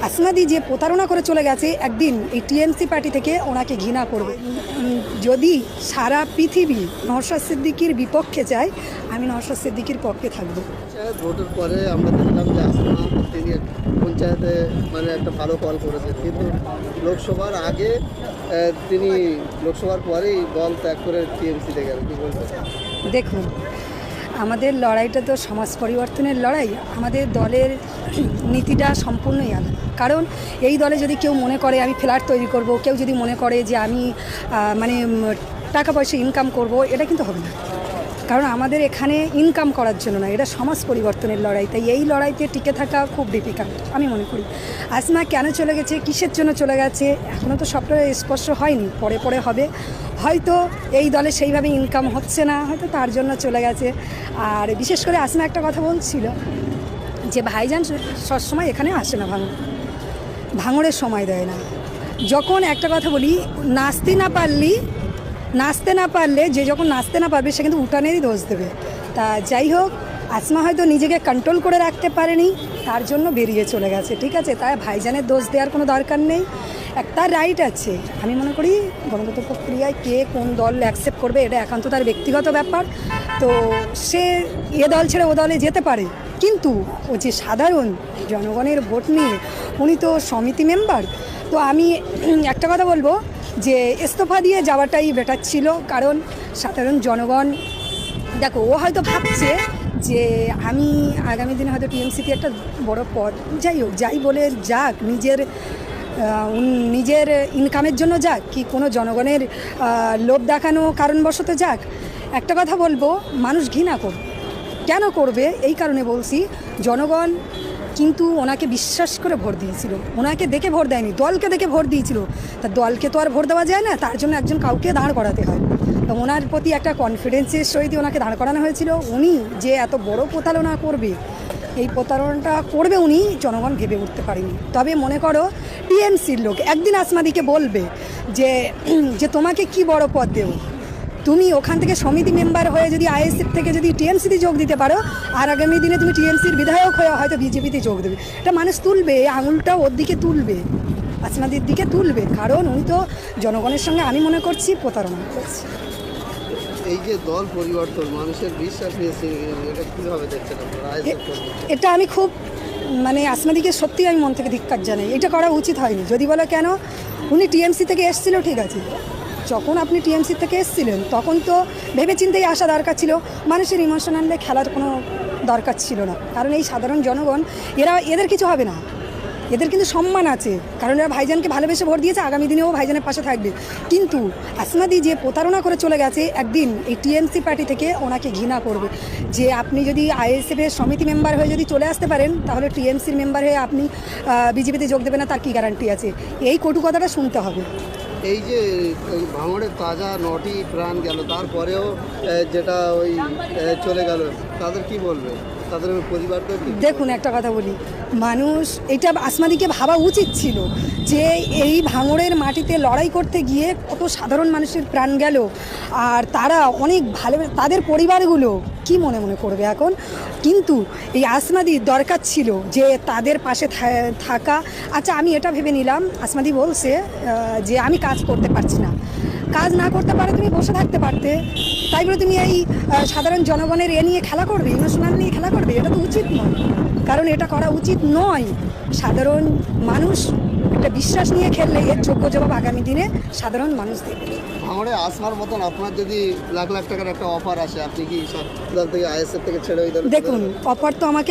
আসমাদি যে প্রতারণা করে চলে গেছে, একদিন এই টিএমসি পার্টি থেকে ওনাকে ঘৃণা করবে। যদি সারা পৃথিবী নওশাদ সিদ্দিকীর বিপক্ষে যায়, আমি নওশাদ সিদ্দিকীর পক্ষে থাকবো। ভোটের পরে আমরা দেখলাম যে আসমা তিনি পঞ্চায়েতে একটা ভালো কল করেছেন, কিন্তু লোকসভার আগে তিনি লোকসভার পরেই দল ত্যাগ করে টিএমসিতে গেলেন। কী বলবেন? দেখুন, আমাদের লড়াইটা তো সমাজ পরিবর্তনের লড়াই। আমাদের দলের নীতিটা সম্পূর্ণই আলাদা। কারণ এই দলে যদি কেউ মনে করে আমি ফ্ল্যাট তৈরি করব, কেউ যদি মনে করে যে আমি টাকা পয়সা ইনকাম করব, এটা কিন্তু হবে না। কারণ আমাদের এখানে ইনকাম করার জন্য না, এটা সমাজ পরিবর্তনের লড়াই। তাই এই লড়াইতে টিকে থাকা খুব ডিফিকাল্ট আমি মনে করি। আসমা কেন চলে গেছে, কিসের জন্য চলে গেছে, এখনও তো সবটা স্পষ্ট হয়নি, পরে পরে হবে। হয়তো এই দলে সেইভাবে ইনকাম হচ্ছে না, হয়তো তার জন্য চলে গেছে। আর বিশেষ করে আসমা একটা কথা বলছিল যে ভাইজান সবসময় এখানে আসে না, ভাঙড়ের সময় দেয় না। যখন একটা কথা বলি, নাচতে না পারলে যে যখন নাচতে না পারবে সে কিন্তু উঠানেরই দোষ দেবে। তা যাই হোক, আসমা হয়তো নিজেকে কন্ট্রোল করে রাখতে পারেনি, তার জন্য বেরিয়ে চলে গেছে। ঠিক আছে, তাই ভাইজানের দোষ দেওয়ার কোনো দরকার নেই। একটা রাইট আছে, আমি মনে করি গণতন্ত্র প্রক্রিয়ায় কে কোন দল অ্যাকসেপ্ট করবে এটা একান্ত তার ব্যক্তিগত ব্যাপার। তো সে এ দল ছেড়ে ও দলে যেতে পারে, কিন্তু ও যে সাধারণ জনগণের ভোট নিয়ে উনি তো সমিতি মেম্বার। তো আমি একটা কথা বলবো যে ইস্তফা দিয়ে যাওয়াটাই বেটার ছিল। কারণ সাধারণ জনগণ, দেখো, ও হয়তো ভাবছে যে আমি আগামী দিনে হয়তো টিএমসিতে একটা বড় পদ, যাই হোক, যাই বলে যাক, নিজের ইনকামের জন্য যাক, কি কোনো জনগণের লোভ দেখানো কারণবশত যাক, একটা কথা বলবো, মানুষ ঘৃণা করবে। কেন করবে? এই কারণে বলছি, জনগণ কিন্তু ওনাকে বিশ্বাস করে ভোট দিয়েছিল, ওনাকে দেখে ভোট দেয়নি, দলকে দেখে ভোট দিয়েছিল। তা দলকে তো আর ভোট দেওয়া যায় না, তার জন্য একজন কাউকে দাঁড় করাতে হয়। তো ওনার প্রতি একটা কনফিডেন্সের সহিত ওনাকে দাঁড় করানো হয়েছিল। উনি যে এত বড় প্রতারণা করবে, এই প্রতারণাটা করবে উনি, জনগণ ভেবে উঠতে পারেনি। তবে মনে করো টিএমসির লোক একদিন আসমাদিকে বলবে যে তোমাকে কি বড় পদ দেব, তুমি ওখান থেকে সমিতি মেম্বার হয়ে যদি আইএসএফ থেকে যদি টিএমসিতে যোগ দিতে পারো, আর আগামী দিনে তুমি টিএমসির বিধায়ক হয়ে হয়তো বিজেপিতে যোগ দেবে। এটা মানুষ তুলবে, আঙুলটা ওর দিকে তুলবে, আসমাদির দিকে তুলবে। কারণ উনি তো জনগণের সঙ্গে আমি মনে করছি প্রতারণা করছে। এই যে দল পরিবর্তন, মানুষের বিশ্বাস নিয়েছে, এটা কীভাবে দেখছেন আপনারা? এটা আমি খুব আসমাদিকে সত্যি আমি মন থেকে ধিক্কার জানাই। এটা করা উচিত হয়নি। যদি বলো কেন, উনি টিএমসি থেকে এসেছিল, ঠিক আছে, যখন আপনি টিএমসি থেকে এসেছিলেন তখন তো ভেবেচিন্তেই আসা দরকার ছিল। মানুষের ইমোশনালে খেলার কোনো দরকার ছিল না। কারণ এই সাধারণ জনগণ, এদের কিছু হবে না, এদের কিন্তু সম্মান আছে। কারণ এরা ভাইজানকে ভালোবেসে ভোট দিয়েছে, আগামী দিনেও ভাইজানের পাশে থাকবে। কিন্তু আসমাদি যে প্রতারণা করে চলে গেছে, একদিন এই টিএমসি পার্টি থেকে ওনাকে ঘৃণা করবে। যে আপনি যদি আইএসএফের সমিতি মেম্বার হয়ে যদি চলে আসতে পারেন, তাহলে টিএমসির মেম্বার হয়ে আপনি বিজেপিতে যোগ দেবেন না, তার কী গ্যারান্টি আছে? এই কটু কথাটা শুনতে হবে। এই যে ভাঙড়ের তাজা 9টি প্রাণ গেল, তারপরেও যেটা চলে গেল, তাদের কি বলবে? তাদের পরিবারকে দেখুন, একটা কথা বলি, মানুষ এটা আসমাদিকে ভাবা উচিত ছিল যে এই ভাঙড়ের মাটিতে লড়াই করতে গিয়ে কত সাধারণ মানুষের প্রাণ গেল, আর তারা অনেক ভালো, তাদের পরিবারগুলো কি মনে করবে এখন। কিন্তু এই আসমাদির দরকার ছিল যে তাদের পাশে থাকা। আচ্ছা, আমি এটা ভেবে নিলাম, আসমাদি বলছে যে আমি কাজ করতে পারছি না, কাজ না করতে পারে তুমি বসে থাকতে পারতে, তাই বলে তুমি এই সাধারণ জনগণের নিয়ে খেলা করবে, ইমোশনাল নিয়ে খেলা করবে, এটা তো উচিত নয়। কারণ এটা করা উচিত নয়। সাধারণ মানুষ একটা বিশ্বাস নিয়ে খেললে এর যোগ্য জবাব আগামী দিনে সাধারণ মানুষ দেবে। ভাঙড়ে আসমার মতন আপনার যদি লাখ লাখ টাকার একটা অফার আসে, আপনি কি দল থেকে আইএসএফ থেকে ছেড়ে ওই দল? দেখুন, অফার তো আমাকে